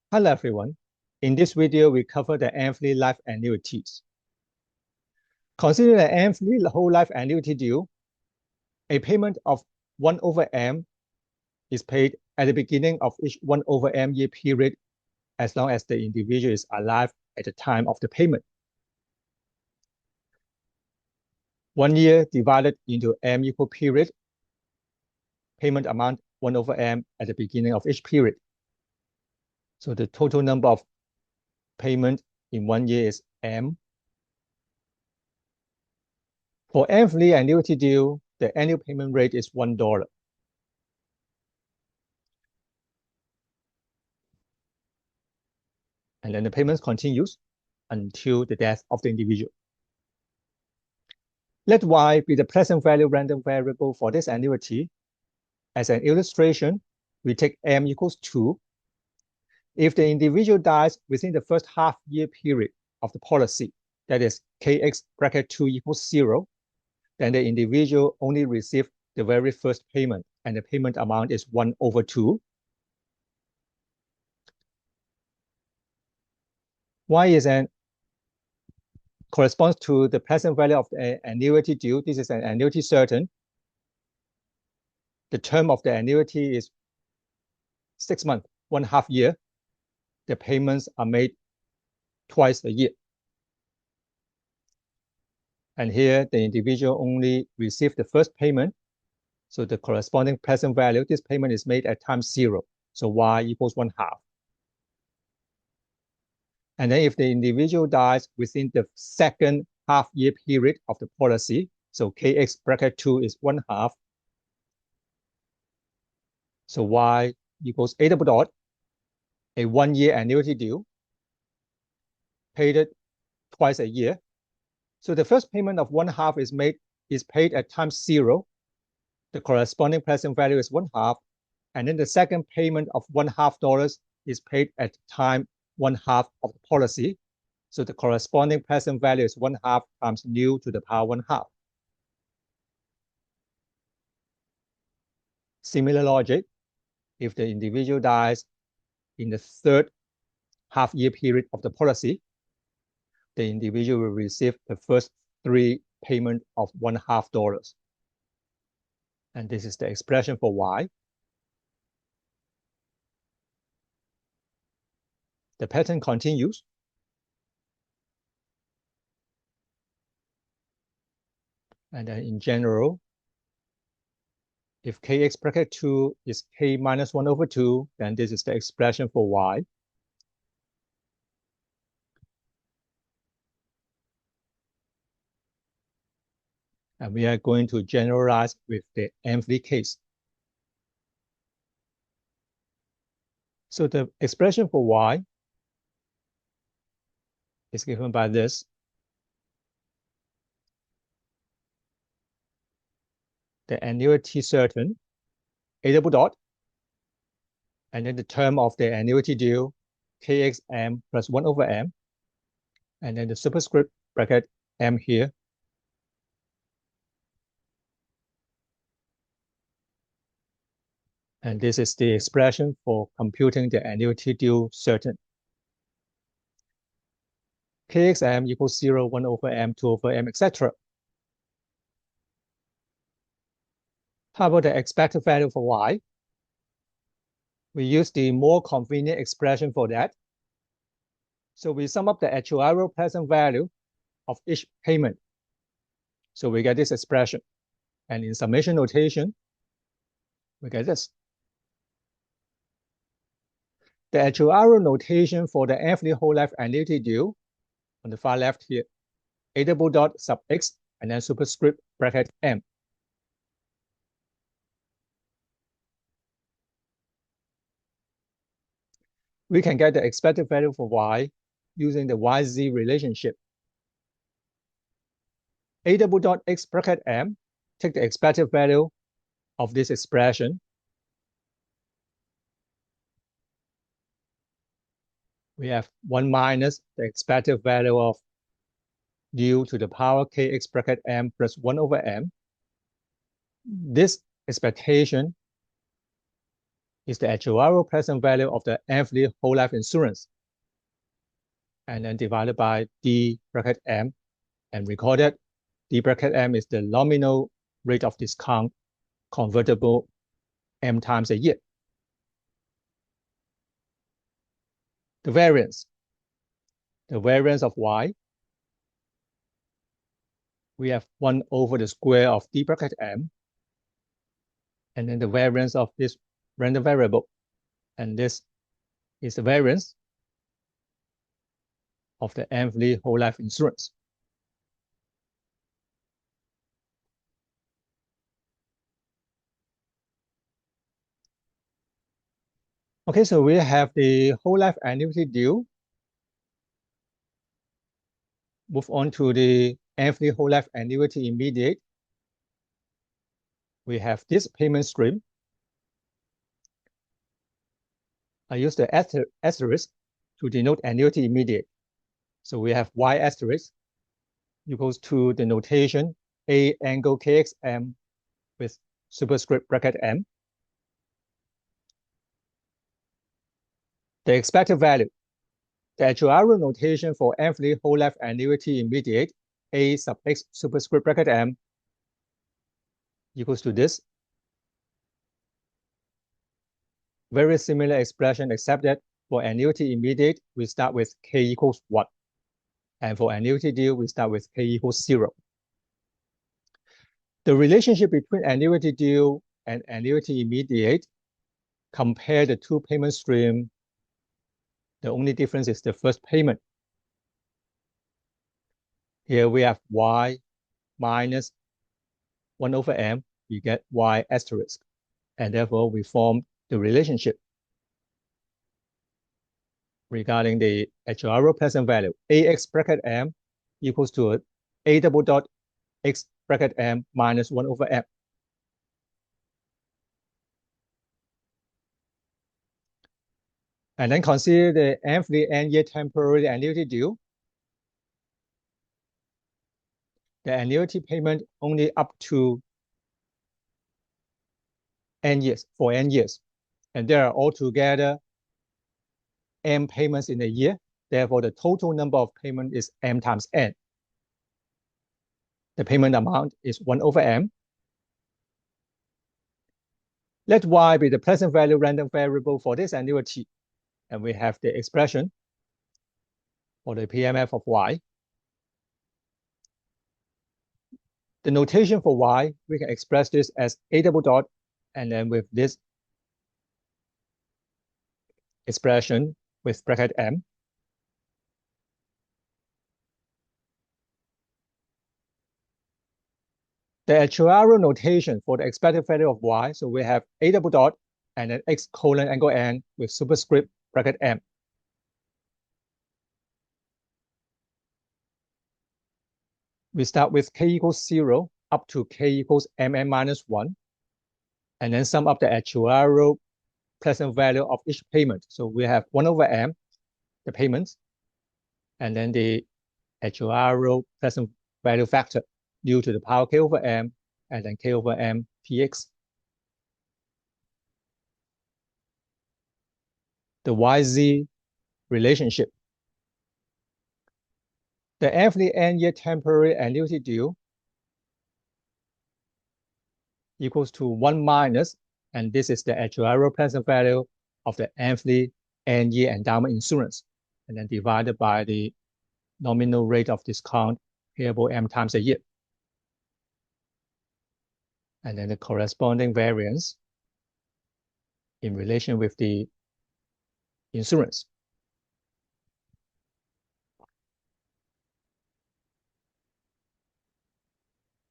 Hello everyone. In this video, we cover the monthly life annuities. Consider the monthly whole life annuity due. A payment of 1/m is paid at the beginning of each 1/m year period as long as the individual is alive at the time of the payment. 1 year divided into m equal period, payment amount 1/m at the beginning of each period. So the total number of payment in 1 year is m. For monthly annuity due, the annual payment rate is $1. And then the payment continues until the death of the individual. Let y be the present value random variable for this annuity. As an illustration, we take m equals 2. If the individual dies within the first half-year period of the policy, that is kx bracket 2 equals 0, then the individual only receives the very first payment, and the payment amount is 1/2. Y is an corresponds to the present value of the annuity due. This is an annuity certain. The term of the annuity is 6 months, 1/2 year. The payments are made twice a year. And here, the individual only received the first payment. So the corresponding present value, this payment is made at time 0. So y equals 1/2. And then if the individual dies within the second half-year period of the policy, so kx bracket 2 is 1/2. So y equals a double dot, a 1-year annuity due, paid twice a year. So the first payment of 1/2 is paid at time 0. The corresponding present value is 1/2. And then the second payment of $1/2 is paid at time 1/2 of the policy. So the corresponding present value is 1/2 times nu to the power 1/2. Similar logic, if the individual dies in the third half-year period of the policy, the individual will receive the first 3 payments of $1/2. And this is the expression for y. The pattern continues. And then in general, if kx bracket 2 is k minus 1/2, then this is the expression for y. And we are going to generalize with the monthly case. So the expression for y is given by this. The annuity certain, a double dot, and then the term of the annuity due, kxm plus 1/m, and then the superscript bracket m here. And this is the expression for computing the annuity due certain. Kxm equals 0, 1/m, 2/m, etc. How about the expected value for y? We use the more convenient expression for that. So we sum up the actuarial present value of each payment. So we get this expression. And in summation notation, we get this. The actuarial notation for the monthly whole life annuity due on the far left here, a double dot sub x and then superscript bracket m. We can get the expected value for y using the YZ relationship. A double dot x bracket m, take the expected value of this expression. We have 1 minus the expected value of due to the power kx bracket m plus 1/m. This expectation is the actuarial present value of the nth whole life insurance, and then divided by D bracket M, and recorded D bracket M is the nominal rate of discount convertible M times a year. The variance of Y, we have 1 over the square of D bracket M, and then the variance of this random variable, and this is the variance of the nth whole life insurance. Okay, so we have the whole life annuity due. Move on to the nth whole life annuity immediate. We have this payment stream. I use the asterisk to denote annuity immediate. So we have Y asterisk equals to the notation A angle KXM with superscript bracket M. The expected value. The actuarial notation for nth whole life annuity immediate A sub X superscript bracket M equals to this. Very similar expression, except that for annuity immediate, we start with K equals 1. And for annuity due, we start with K equals 0. The relationship between annuity due and annuity immediate, compare the two payment streams. The only difference is the first payment. Here we have Y minus 1 over M, we get Y asterisk. And therefore, we form the relationship regarding the actuarial present value. AX bracket M equals to A double dot X bracket M minus 1 over M. And then consider the nth n-year temporary annuity due. The annuity payment only up to n years, for n years. And there are altogether m payments in a year. Therefore, the total number of payment is m times n. The payment amount is 1 over m. Let y be the present value random variable for this annuity. And we have the expression for the PMF of y. The notation for y, we can express this as A double dot, and then with this expression with bracket m. The actuarial notation for the expected value of y, so we have A double dot and then X colon angle n with superscript bracket m. We start with K equals 0 up to K equals mn minus 1, and then sum up the actuarial present value of each payment. So we have 1 over m, the payments, and then the actuarial present value factor due to the power K over m, and then K over m px. The YZ relationship. The nth n-year temporary annuity due equals to 1 minus, and this is the actuarial present value of the nth n-year endowment insurance, and then divided by the nominal rate of discount payable m times a year. And then the corresponding variance in relation with the insurance.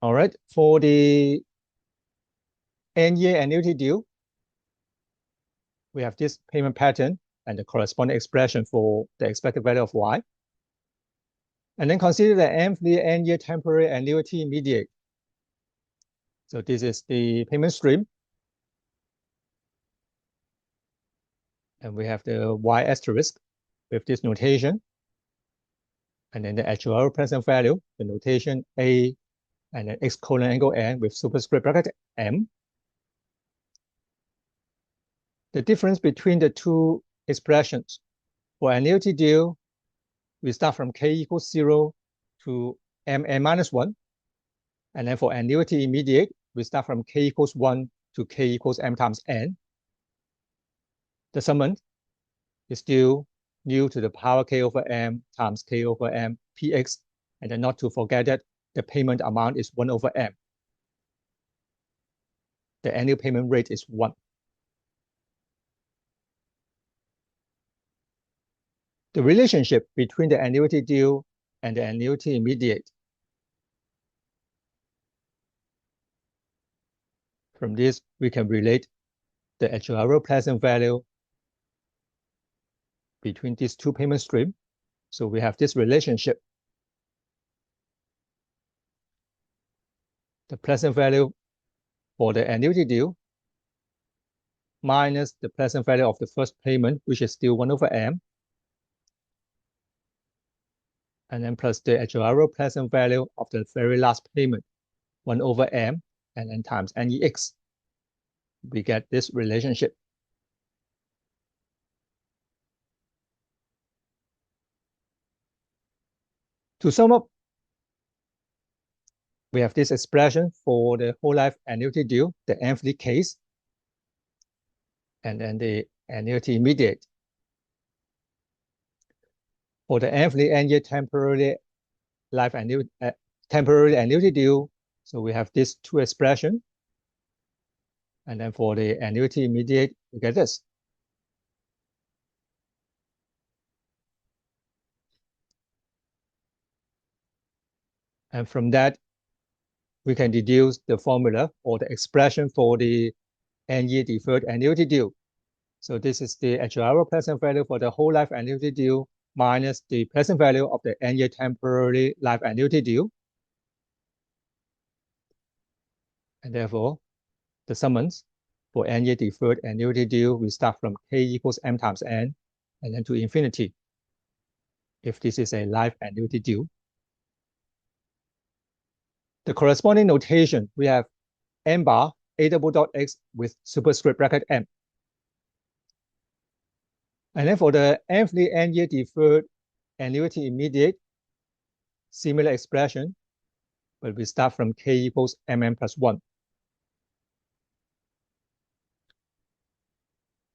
All right, for the n-year annuity due, we have this payment pattern and the corresponding expression for the expected value of y. And then consider the nth n-year temporary annuity immediate. So this is the payment stream. And we have the y asterisk with this notation. And then the actuarial present value, the notation A and then X colon angle n with superscript bracket M. The difference between the two expressions. For annuity deal, we start from k equals 0 to mn minus 1. And then for annuity immediate, we start from k equals 1 to k equals m times n. The summand is still nu to the power k over m times k over m px. And then not to forget that the payment amount is 1 over m. The annual payment rate is 1. The relationship between the annuity due and the annuity immediate. From this, we can relate the actuarial present value between these two payment streams. So we have this relationship. The present value for the annuity due minus the present value of the first payment, which is still 1 over m, and then plus the actuarial present value of the very last payment, 1 over m, and then times NEX. We get this relationship. To sum up, we have this expression for the whole life annuity due, the nth case, and then the annuity immediate. For the nth n-year temporary annuity due, so we have these two expressions. And then for the annuity immediate, we get this. And from that, we can deduce the formula or the expression for the n-year deferred annuity due. So this is the actuarial present value for the whole life annuity due minus the present value of the n-year temporary life annuity due. And therefore, the summons for n-year deferred annuity due, we start from k equals m times n, and then to infinity, if this is a life annuity due. The corresponding notation, we have m bar a double dot x with superscript bracket m. And then for the nth n-year deferred annuity immediate, similar expression, but we start from k equals mn plus 1.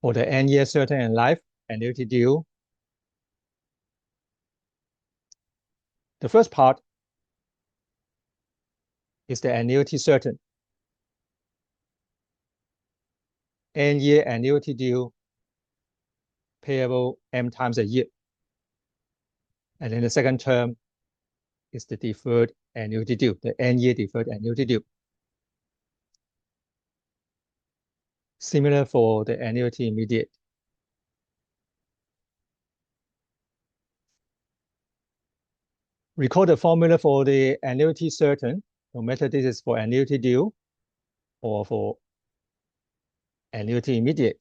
For the n-year certain and life annuity due, the first part is the annuity certain. N-year annuity due payable m times a year. And then the second term is the deferred annuity due, the n-year deferred annuity due. Similar for the annuity immediate. Recall the formula for the annuity certain, no matter this is for annuity due or for annuity immediate.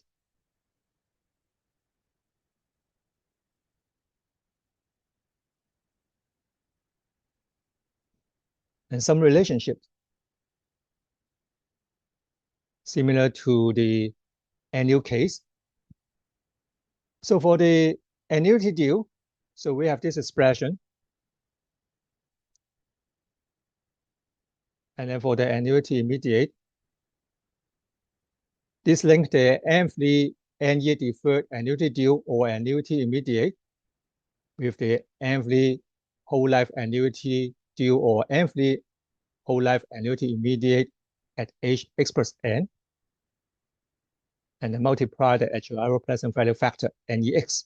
And some relationships similar to the annual case. So for the annuity due, so we have this expression. And then for the annuity immediate, this link the nth n-year deferred annuity due or annuity immediate with the nth whole life annuity due or nth whole life annuity immediate at age x plus n, and then multiply the actuarial present value factor NEX.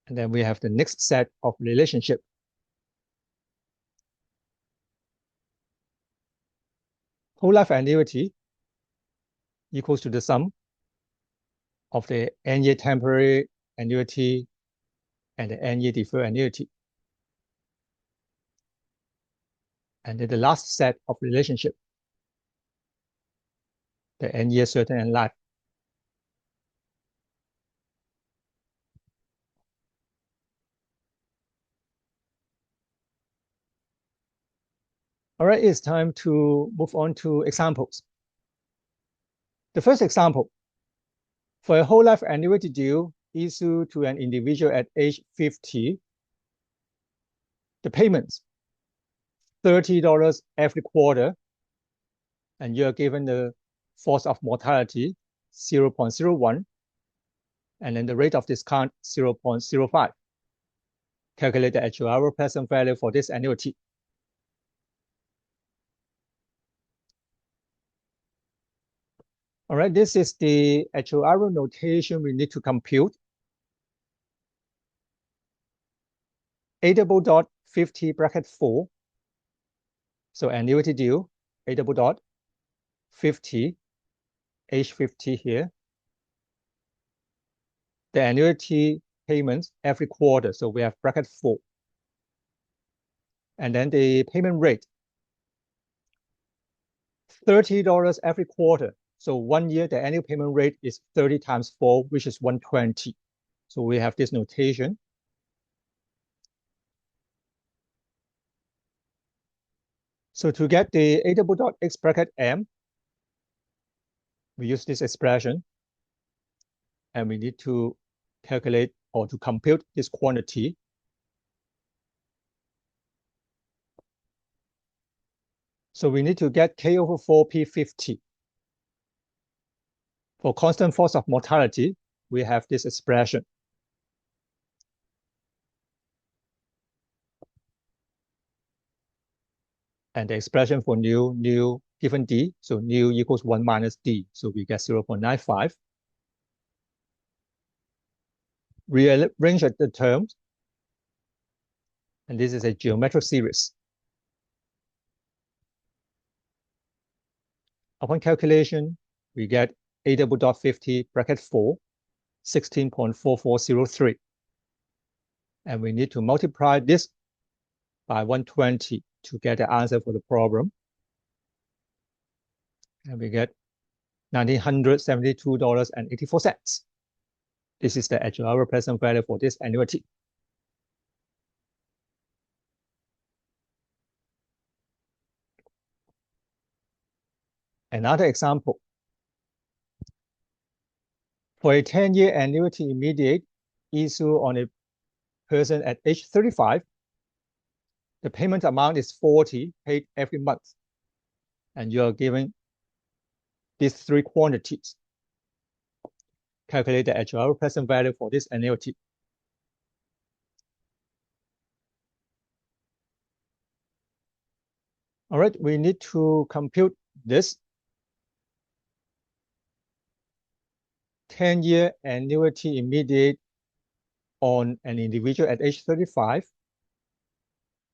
And then we have the next set of relationship. Whole life annuity equals to the sum of the n-year temporary annuity and the n-year deferred annuity. And then the last set of relationship, the n-year certain and life. All right, it's time to move on to examples. The first example, for a whole life annuity deal issued to an individual at age 50, the payments, $30 every quarter, and you're given the force of mortality, 0.01, and then the rate of discount, 0.05. Calculate the actuarial present value for this annuity. All right, this is the actuarial notation we need to compute. A double dot 50 bracket 4. So annuity deal, A double dot 50, age 50 here. The annuity payments every quarter. So we have bracket 4. And then the payment rate, $30 every quarter. So 1 year, the annual payment rate is 30 times 4, which is 120. So we have this notation. So to get the A double dot X bracket M, we use this expression. And we need to calculate or to compute this quantity. So we need to get K over 4 P50. For constant force of mortality, we have this expression. And the expression for nu given D, so nu equals 1 minus D, so we get 0.95. Rearrange the terms, and this is a geometric series. Upon calculation, we get A double dot 50 bracket 4, 16.4403. And we need to multiply this by 120 to get the answer for the problem. And we get $1,972.84. This is the actuarial present value for this annuity. Another example. For a 10-year annuity immediate issued on a person at age 35, the payment amount is 40 paid every month. And you are given these three quantities. Calculate the actuarial present value for this annuity. All right, we need to compute this 10-year annuity immediate on an individual at age 35.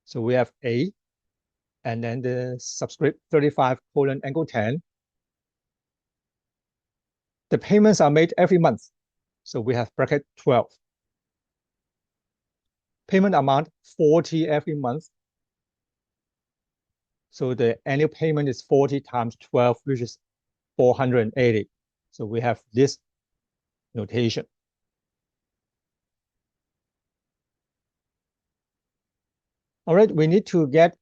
So we have A, and then the subscript 35 colon angle 10. The payments are made every month. So we have bracket 12. Payment amount 40 every month. So the annual payment is 40 times 12, which is 480. So we have this notation. All right, we need to get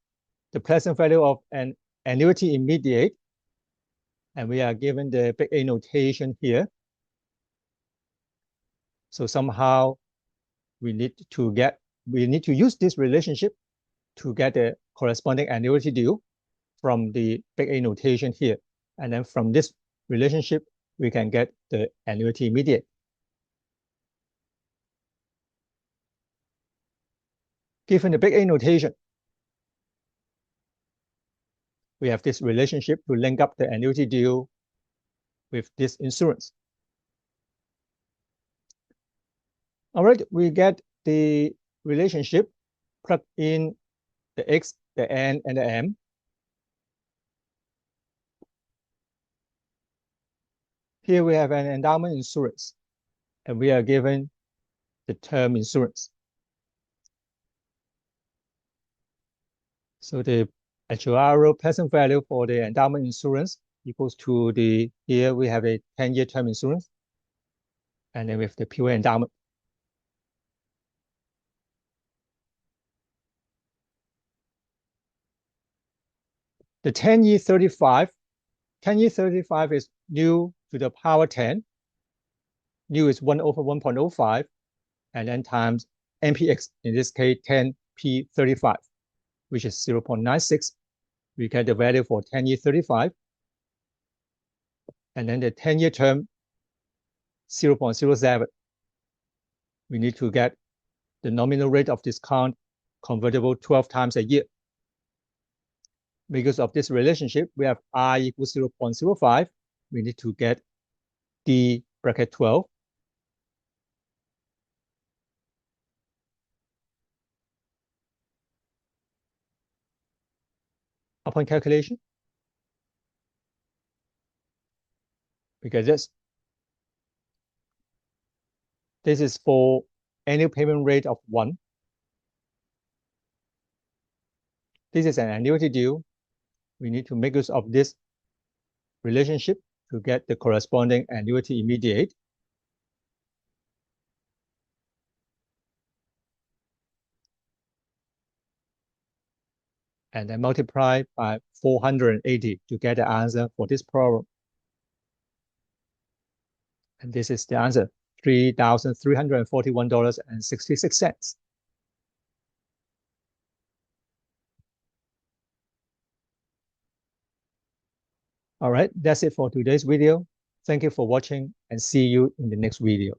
the present value of an annuity immediate. And we are given the big A notation here. So somehow we need to use this relationship to get the corresponding annuity due from the big A notation here. And then from this relationship, we can get the annuity immediate. Given the big A notation, we have this relationship to link up the annuity due with this insurance. All right, we get the relationship, plug in the X, the N, and the M. Here we have an endowment insurance, and we are given the term insurance. So the actuarial present value for the endowment insurance equals to here we have a 10-year term insurance, and then with the pure endowment. The 10-year 35 is new to the power 10. Nu is 1 over 1.05, and then times NPX, in this case 10p35, which is 0.96. We get the value for 10-year 35. And then the 10-year term, 0.07. We need to get the nominal rate of discount convertible 12 times a year. Because of this relationship, we have I equals 0.05. We need to get D bracket 12. Upon calculation, we get this. This is for annual payment rate of 1. This is an annuity deal. We need to make use of this relationship to get the corresponding annuity immediate. And then multiply by 480 to get the answer for this problem. And this is the answer, $3,341.66. All right, that's it for today's video. Thank you for watching and see you in the next video.